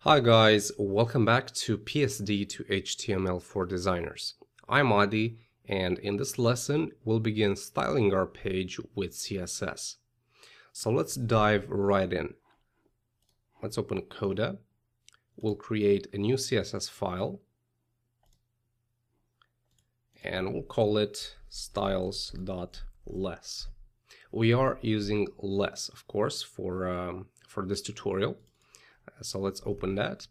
Hi guys, welcome back to PSD to HTML for designers. I'm Adi, and in this lesson we'll begin styling our page with CSS. So let's dive right in. Let's open Coda. We'll create a new CSS file and we'll call it styles.less. We are using less, of course, for this tutorial. So let's open that,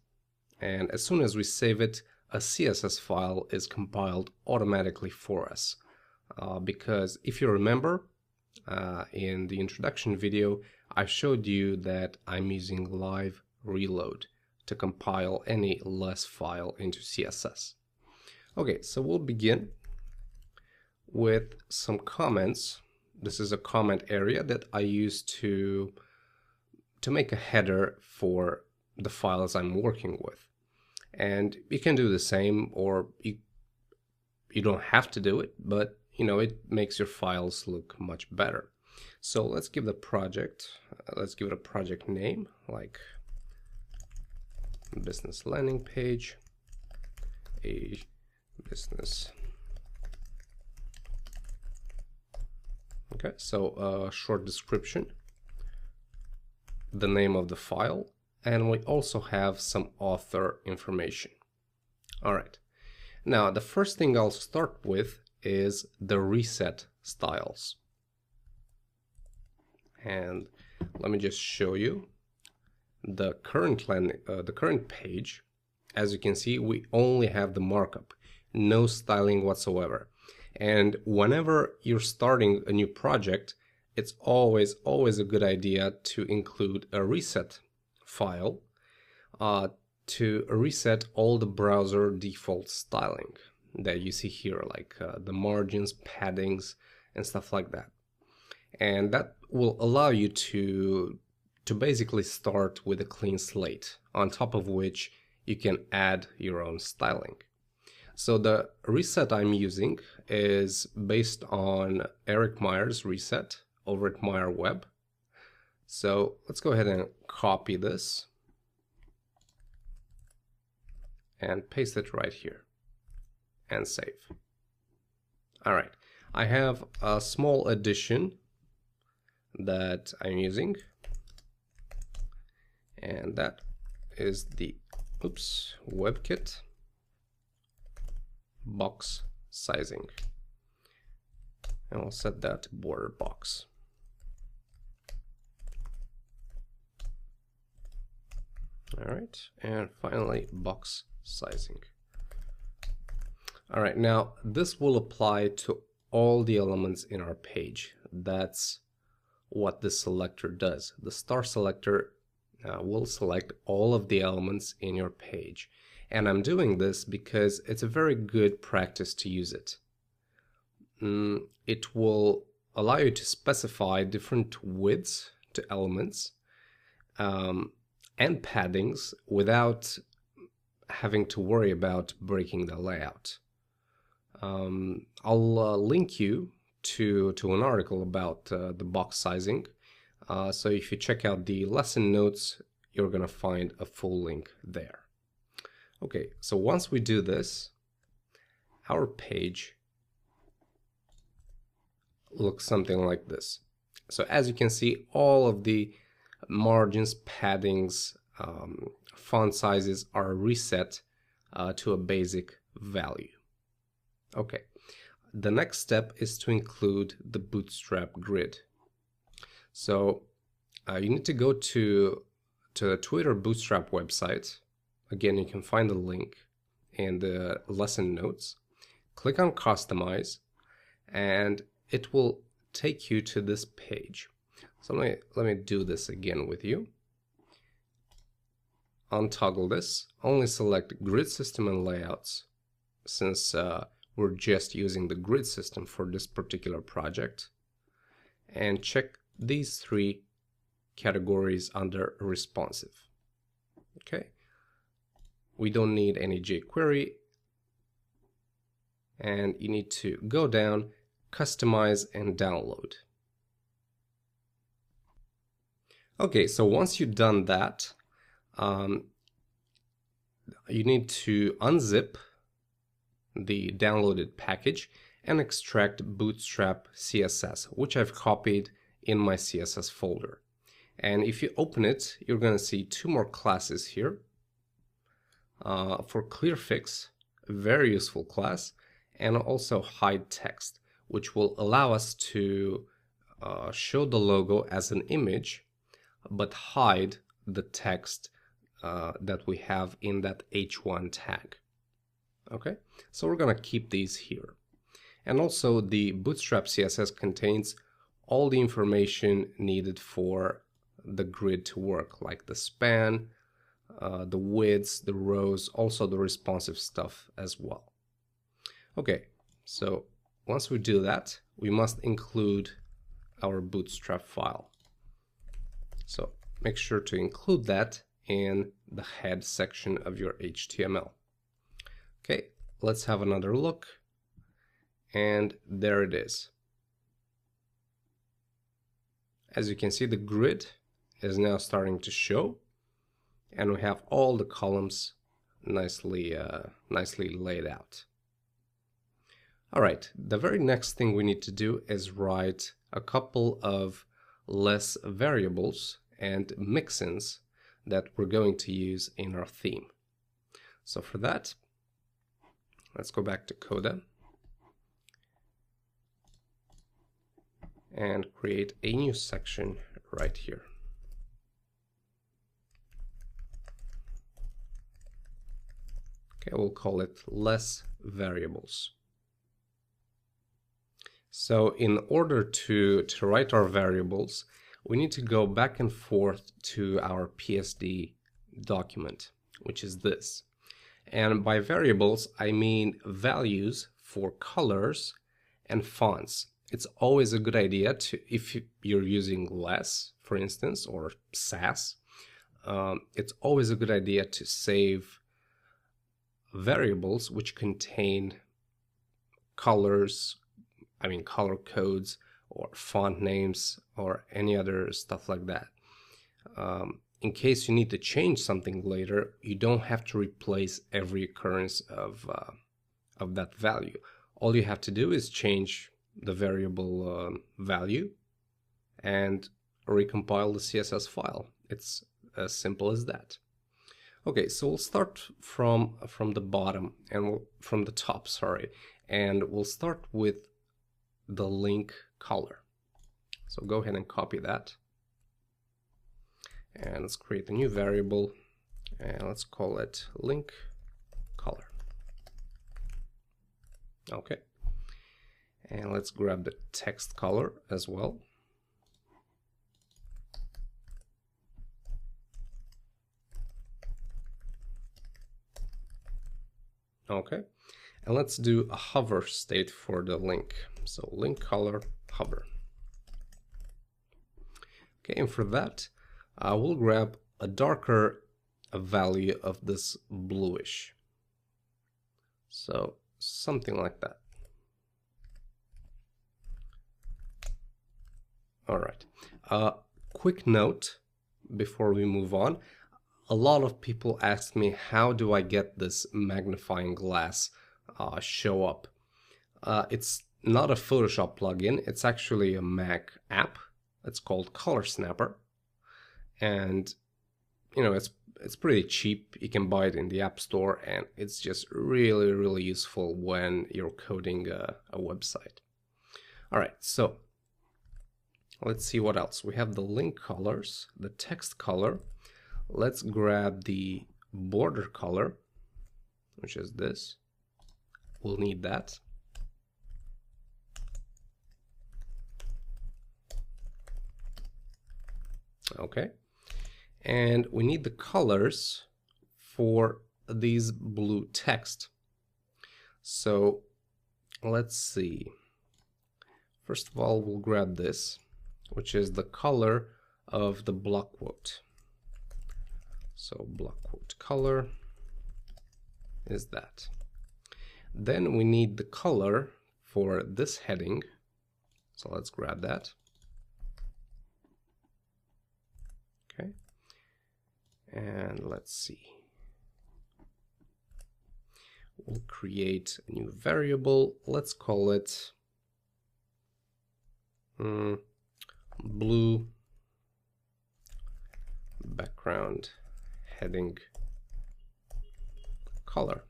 and as soon as we save it, a CSS file is compiled automatically for us. Because if you remember, in the introduction video, I showed you that I'm using live reload to compile any less file into CSS. Okay, so we'll begin with some comments. This is a comment area that I use to make a header for the files I'm working with. And you can do the same, or you don't have to do it, but it makes your files look much better. So let's give the project, let's give it a project name like business landing page, a business. Okay, so a short description, the name of the file, and we also have some author information. All right, now the first thing I'll start with is the reset styles. And let me just show you the current page. As you can see, we only have the markup, no styling whatsoever. And whenever you're starting a new project, it's always a good idea to include a reset file to reset all the browser default styling that you see here, like the margins, paddings, and stuff like that. And that will allow you to basically start with a clean slate, on top of which you can add your own styling. So the reset I'm using is based on Eric Meyer's reset over at Meyer Web. So let's go ahead and copy this and paste it right here and save. All right, I have a small addition that I'm using, and that is the WebKit box sizing, and I'll set that to border box. All right, and finally box sizing. All right, now this will apply to all the elements in our page. That's what this selector does. The star selector will select all of the elements in your page. And I'm doing this because it's a very good practice to use it. It will allow you to specify different widths to elements and paddings without having to worry about breaking the layout. I'll link you to an article about the box sizing. So if you check out the lesson notes, you're gonna find a full link there. Okay, so once we do this, our page looks something like this. So as you can see, all of the margins, paddings, font sizes are reset to a basic value. Okay, the next step is to include the bootstrap grid. So you need to go to the Twitter Bootstrap website. Again, you can find the link in the lesson notes. Click on Customize, and it will take you to this page. So let me do this again with you. Untoggle this. Only select Grid System and Layouts, since we're just using the grid system for this particular project. And check these three categories under responsive. Okay. We don't need any jQuery, and you need to go down, customize, and download. Okay, so once you've done that, you need to unzip the downloaded package and extract Bootstrap CSS, which I've copied in my CSS folder. And if you open it, you're going to see two more classes here. For clearfix, a very useful class, and also hide text, which will allow us to show the logo as an image, but hide the text that we have in that h1 tag. Okay, so we're going to keep these here. And also the Bootstrap CSS contains all the information needed for the grid to work, like the span, the widths, the rows, also the responsive stuff as well. Okay, so once we do that, we must include our Bootstrap file. So make sure to include that in the head section of your HTML. Okay, let's have another look. And there it is. As you can see, the grid is now starting to show, and we have all the columns nicely laid out. All right, the very next thing we need to do is write a couple of less variables and mixins that we're going to use in our theme. So for that, let's go back to Coda and create a new section right here. Okay, we'll call it less variables. So in order to write our variables, we need to go back and forth to our PSD document, which is this. And by variables, I mean values for colors and fonts. It's always a good idea to, if you're using less, for instance, or Sass, it's always a good idea to save variables which contain colors, color codes or font names or any other stuff like that. In case you need to change something later, you don't have to replace every occurrence of that value. All you have to do is change the variable value and recompile the CSS file. It's as simple as that. Okay, so we'll start from the bottom and from the top, sorry, and we'll start with the link color. So go ahead and copy that, and let's create a new variable, and let's call it link color. Okay, and let's grab the text color as well. Okay, and let's do a hover state for the link. So link color hover. Okay, and for that, we'll grab a darker value of this bluish. So something like that. All right. Quick note before we move on. A lot of people ask me, how do I get this magnifying glass show up? It's not a Photoshop plugin. It's actually a Mac app. It's called Color Snapper, and it's pretty cheap. You can buy it in the App Store, and it's just really useful when you're coding a website. All right, so let's see what else. We have the link colors, the text color. Let's grab the border color, which is this. We'll need that. Okay, and we need the colors for these blue text. So let's see. First of all, we'll grab this, which is the color of the block quote. So block quote color is that. Then we need the color for this heading. So let's grab that. Okay, and let's see. we'll create a new variable. Let's call it blue background heading color.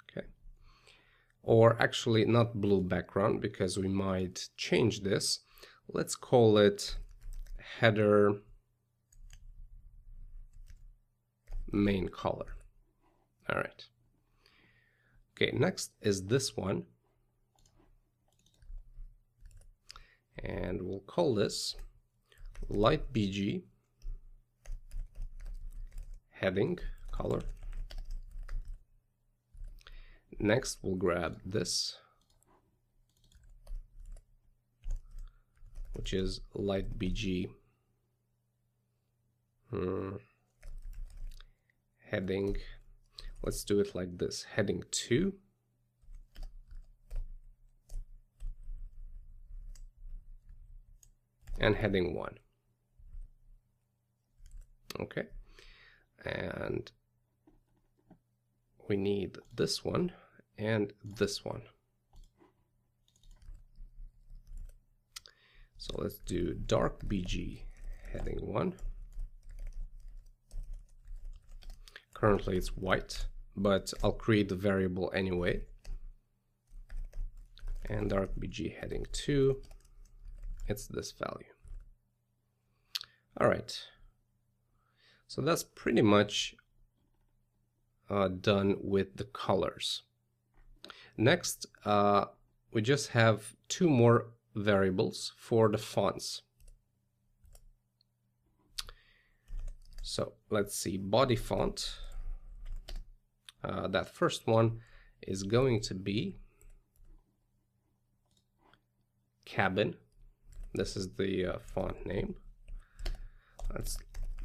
Okay. Or actually not blue background, because we might change this. Let's call it header main color. All right. Okay, next is this one. And we'll call this light BG heading color. Next, we'll grab this, which is light BG heading. Let's do it like this: heading 2. And heading 1. Okay. And we need this one and this one. So let's do dark BG heading 1. Currently it's white, but I'll create the variable anyway. And dark BG heading 2. It's this value. All right. So that's pretty much done with the colors. Next, we just have 2 more variables for the fonts. So let's see, body font. That first one is going to be Cabin. This is the font name. Let's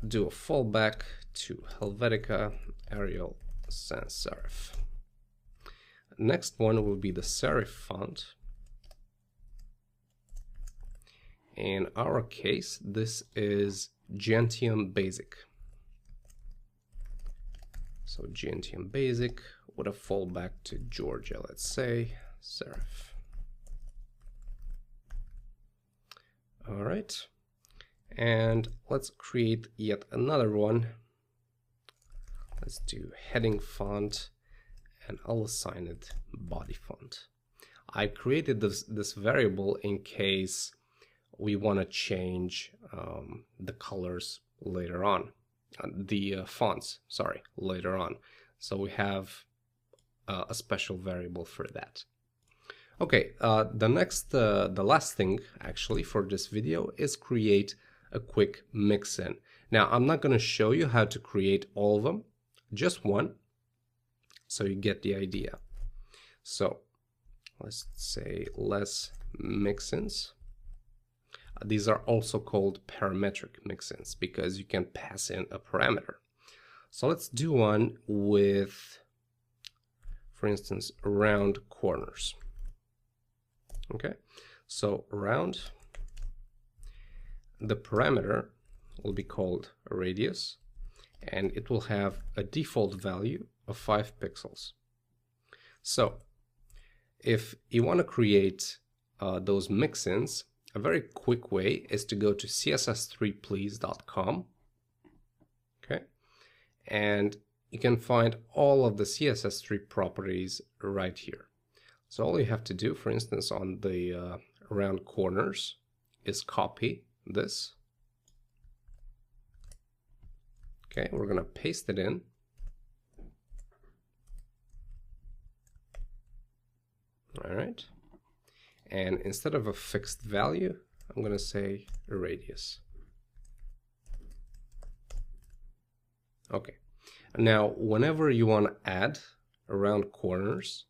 do a fallback to Helvetica Arial Sans Serif. Next one will be the serif font. In our case, this is Gentium Basic. So Gentium Basic with a fallback to Georgia, let's say, serif. All right, and let's create yet another one. Let's do heading font, and I'll assign it body font. I created this variable in case we want to change the colors later on, the fonts, sorry, later on. So we have a special variable for that. Okay, the last thing actually for this video is create a quick mix-in. Now, I'm not going to show you how to create all of them, just one, so you get the idea. So let's say less mix-ins. These are also called parametric mix-ins because you can pass in a parameter. So let's do one with, for instance, round corners. Okay, so round, the parameter will be called radius, and it will have a default value of 5 pixels. So if you want to create those mix-ins, a very quick way is to go to css3please.com. Okay, and you can find all of the CSS3 properties right here. So all you have to do, for instance, on the round corners is copy this. Okay, we're going to paste it in. All right. And instead of a fixed value, I'm going to say a radius. Okay. Now, whenever you want to add round corners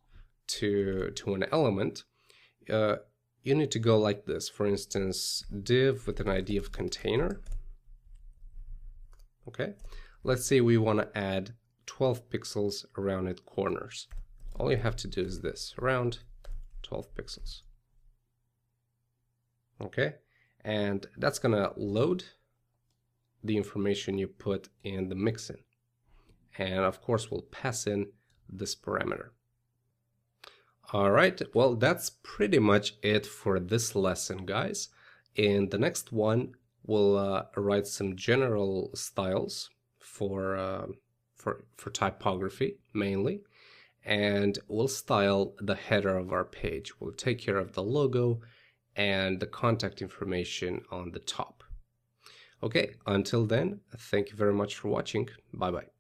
to an element, you need to go like this. For instance, div with an ID of container. Okay, let's say we want to add 12 pixels around its corners. All you have to do is this, around 12 pixels. Okay, and that's gonna load the information you put in the mixin. and of course we'll pass in this parameter. All right, well, that's pretty much it for this lesson, guys. In the next one, we'll write some general styles for typography mainly, and we'll style the header of our page. We'll take care of the logo and the contact information on the top. Okay, until then, thank you very much for watching. Bye bye.